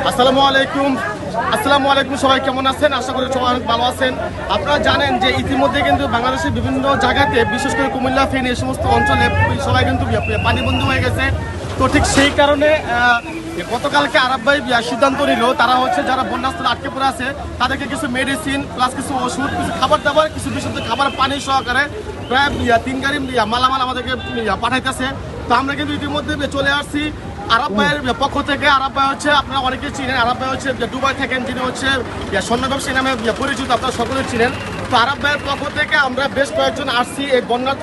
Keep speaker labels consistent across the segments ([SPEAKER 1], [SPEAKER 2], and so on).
[SPEAKER 1] আসসালামু আলাইকুম। সবাই কেমন আছেন? আশা করি সবাই অনেক ভালো আছেন। আপনারা জানেন যে ইতিমধ্যে কিন্তু বাংলাদেশের বিভিন্ন জায়গাতে, বিশেষ করে কুমিল্লা, ফেনী এই সমস্ত অঞ্চলে সবাই কিন্তু পানিবন্দী হয়ে গেছে। তো ঠিক সেই কারণে গতকালকে আরাব ভাই সিদ্ধান্ত নিল, তারা হচ্ছে যারা বন্যাস্থলে আটকে পড়ে আছে তাদেরকে কিছু মেডিসিন প্লাস কিছু ওষুধ, কিছু খাবার দাবার, কিছু বিশুদ্ধ খাবার পানি সহকারে প্রায় 3 গাড়ি মালামাল আমাদেরকে পাঠাইতেছে। তো আমরা কিন্তু ইতিমধ্যে চলে আসছি আরাব ভাইয়ের পক্ষ থেকে। আরাব ভাই হচ্ছে আপনারা অনেকে চিনেন, আরাব ভাই হচ্ছে দুবাই থাকেন, যিনি হচ্ছে স্বর্ণ ব্যবসায়ী নামে পরিচিত, আপনারা সকলে চিনেন। তো আরাব ভাইয়ের পক্ষ থেকে আমরা বেশ কয়েকজন আসছি এই বন্যার্থ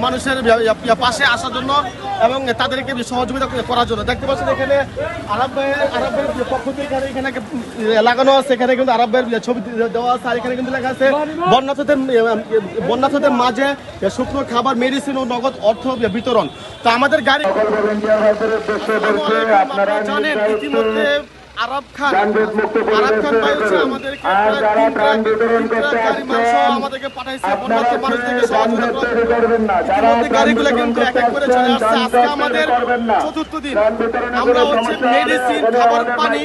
[SPEAKER 1] মানুষের পাশে আসার জন্য এবং তাদেরকে সহযোগিতা করার জন্য। দেখতে পাচ্ছেন এখানে আরাব ভাইয়ের পক্ষ থেকে এখানে লাগানো আছে, এখানে কিন্তু আরাব ভাইয়ের ছবি দেওয়া আছে। আর এখানে কিন্তু লেখা আছে বন্যার্থদের মাঝে শুকনো খাবার, মেডিসিন ও নগদ অর্থ বিতরণ। তো আমাদের গাড়ি আপনারা জানেন ইতিমধ্যে আরাব খান ভাই হচ্ছে আমাদেরকে আমাদেরকে পাঠাইছে বন্যার্থ মানুষদেরকে সহযোগিতা ইতিমধ্যে গাড়িগুলো কিন্তু এক এক করে চলে আসছে। আজকে আমাদের 4র্থ দিন। আমরা হচ্ছে মেডিসিন, খাবার, পানি,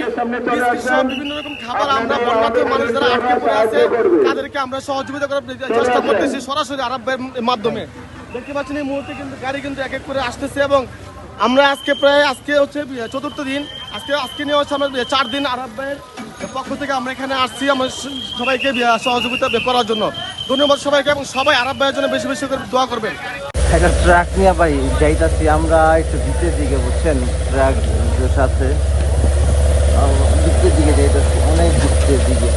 [SPEAKER 1] বিভিন্ন রকম খাবার আমরা বন্যার্থ মানুষ যারা আটকে পড়ে আছে তাদেরকে আমরা সহযোগিতা করার চেষ্টা করতেছি সরাসরি আরাব ভাইয়ের মাধ্যমে। দেখতে পাচ্ছেন এই মুহূর্তে কিন্তু গাড়ি কিন্তু এক এক করে আসতেছে এবং আমরা আজকে হচ্ছে 4র্থ দিন। আজকে নিয়ে হচ্ছে আমরা 4 দিন আরাব ভাইয়ের পক্ষ থেকে আমরা এখানে আসছি আমরা সবাইকে সহযোগিতা করার জন্য। ধন্যবাদ সবাইকে এবং সবাই আরাব ভাইয়ের জন্য বেশি বেশি করে দোয়া করবেন।
[SPEAKER 2] একটা ট্রাক নিয়ে ভাই যাইতাছি আমরা একটু ভিতরের দিকে, বুঝছেন, ট্রাক সাথে ভিতরের দিকে যাইতাছি, অনেক ভিতরের দিকে।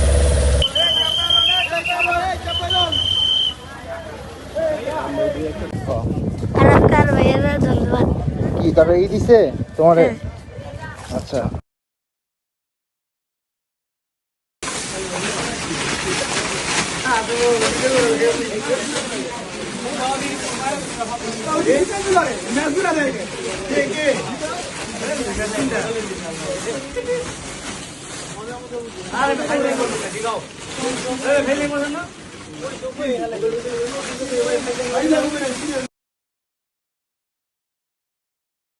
[SPEAKER 3] ধন্যবাদ।
[SPEAKER 2] কি তারা এই দিছে তোমার? আচ্ছা,